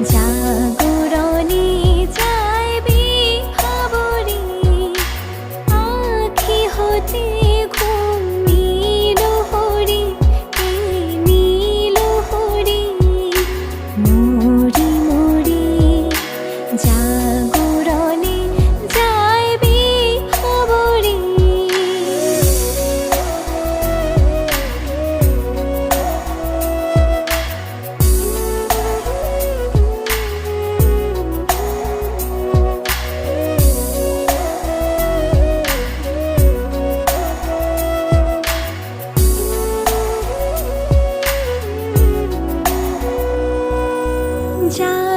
জাগরণে যাইবি খবরে আখি হতে ঘুম নীল হরি নীল হরি মরি মরি জাগরণে যাইবি খবরে যা